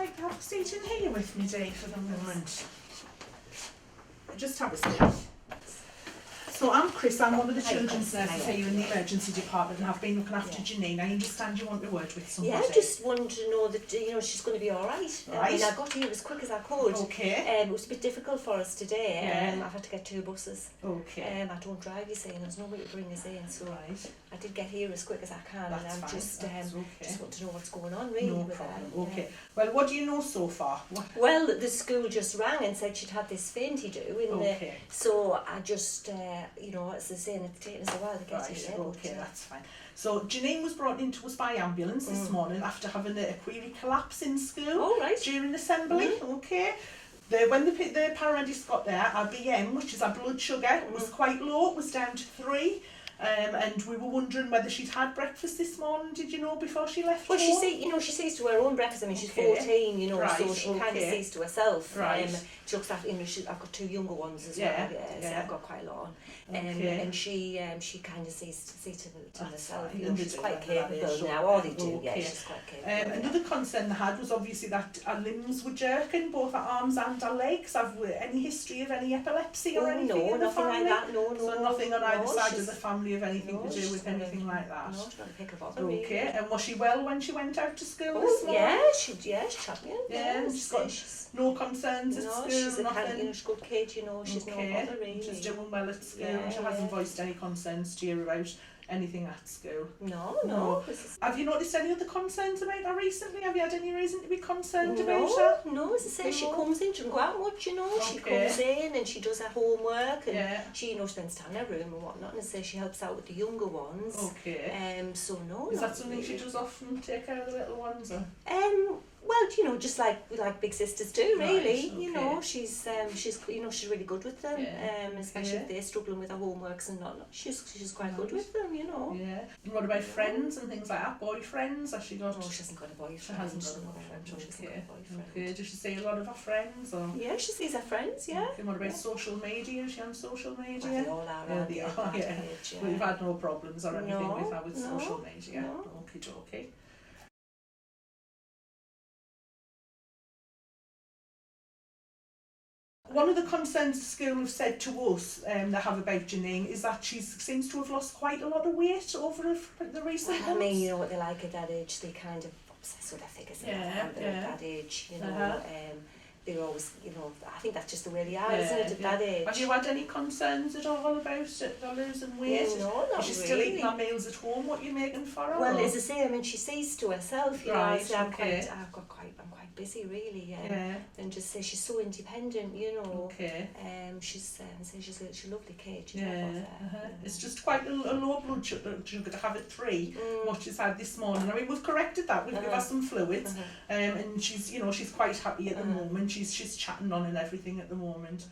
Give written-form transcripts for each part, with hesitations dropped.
like to have a seat in here with me, Dave, for the moment? Just have a seat. So I'm Chris, I'm one of the children's nurses here in the emergency department and I've been looking after Janine. I understand you want a word with somebody. Yeah, I just wanted to know that she's going to be all right. Right. I mean, I got here as quick as I could. Okay. It was a bit difficult for us today. Yeah. I've had to get 2 buses. Okay. I don't drive, you see, and there's nobody to bring us in, so Right. I did get here as quick as I can. That's and I'm fine. just okay. just want to know what's going on really No with problem. her. Okay. Well, what do you know so far? Well, the school just rang and said she'd had this fainty do in Okay. so I just as they say, it's taken us a while to get Right, here. okay, that's fine. So Janine was brought into us by ambulance this morning after having a query collapse in school Oh, right. during assembly. Okay. When the paramedics got there, our BM, which is our blood sugar, was quite low. It was down to 3. And we were wondering whether she'd had breakfast this morning. Did you know before she left Well, home? she sees to her own breakfast. I mean, she's Okay. 14, Right, so she kind of sees to herself. Right. She looks after, I've got 2 younger ones as Yeah, well. So yeah. I've got quite a lot on. Okay. And she kind of sees to herself. fine. She's They quite do that, capable sure. now. Oh, they do. Yeah, Okay. she's quite capable. Another concern they had was obviously that our limbs were jerking, both our arms and our legs. Have we any history of any epilepsy or anything no, in the nothing family? like that. No. So nothing on either No, side of she's- the family of anything no, to do she's with got a- anything like that? No, she's got a pick of other. Okay, and was she well when she went out to school this Oh, morning? yeah, she's champion. Yeah, and she's got no concerns at no, school, she's a nothing? kind, she's a good kid, she's no bother really. She's doing well at school, Yeah, and she hasn't yeah. voiced any concerns to you about anything at school. No. Have you noticed any other concerns about her recently? Have you had any reason to be concerned about her? No, as I say, she No. comes in, she doesn't go out much, she Okay. comes in and she does her homework and Yeah. she spends time in her room and whatnot, and as I say, she helps out with the younger ones. Okay. So no. Is not that something she really. does often, take care of the little ones? Or? Well, just like big sisters do, really. Right, okay. She's she's really good with them. Yeah, Especially okay. if they're struggling with their homeworks and not. She's quite good with them, Yeah. And what about friends and things like that? Boyfriends? Has she got? No, she hasn't got a boyfriend. She hasn't got a No, boyfriend. she hasn't got a boyfriend. Okay. Does she see a lot of her friends? Or? Yeah, she sees her friends. Yeah. Okay. What about Yeah. social media? Is she on social media? Well, they all are around they the are, yeah. age, Well, you've had no problems or anything No, with her with no, social media? no. Okay. One of the concerns the school have said to us they have about Janine is that she seems to have lost quite a lot of weight over the recent Well, I months. mean, you know what they're like at that age. They kind of obsess with their figures at that age. They're always, I think that's just the way they are, isn't it, at that age? Have you had any concerns at all about it, they're losing weight? Yeah, no, not Is she really. still eating her meals at home? What you're making for her? Well, or? as I say, I mean, she sees to herself, Right, I say, I'm okay. quite busy, really, Yeah. and just say she's so independent, Okay. she's a lovely kid, It's just quite a low blood sugar to have at 3, what she's had this morning. I mean, we've corrected that. We've given her some fluids, and she's quite happy at the moment. She's chatting on and everything at the moment.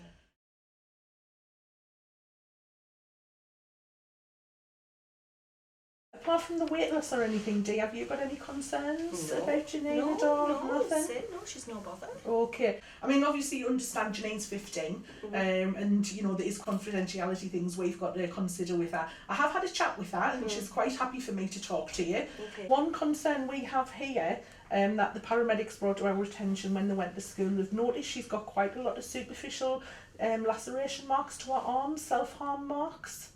Apart from the weight loss or anything, Dee, have you got any concerns about Janine at all? Nothing? No, she's no bother. Okay. I mean, obviously you understand Janine's 15, and there is confidentiality things we've got to consider with her. I have had a chat with her, and she's quite happy for me to talk to you. Okay. One concern we have here, that the paramedics brought to our attention when they went to school, they've noticed she's got quite a lot of superficial laceration marks to her arms, self-harm marks.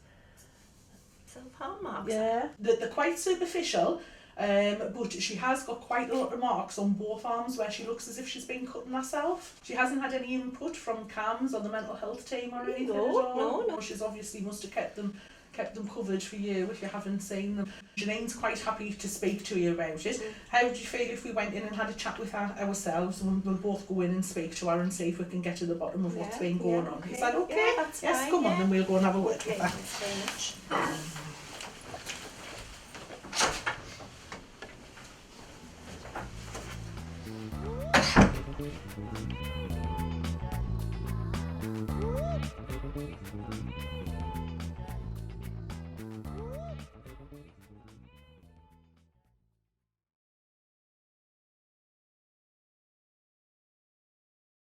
Self-harm marks? Yeah, they're quite superficial, but she has got quite a lot of marks on both arms where she looks as if she's been cutting herself. She hasn't had any input from CAMS or the mental health team or anything at all. No. She's obviously must have kept them covered for you if you haven't seen them. Janine's quite happy to speak to you about it. How would you feel if we went in and had a chat with her ourselves, and we'll both go in and speak to her and see if we can get to the bottom of what's been going on? Okay. Is that okay? Yeah, that's yes, fine, come on, then we'll go and have a word Okay, with her. thanks very much.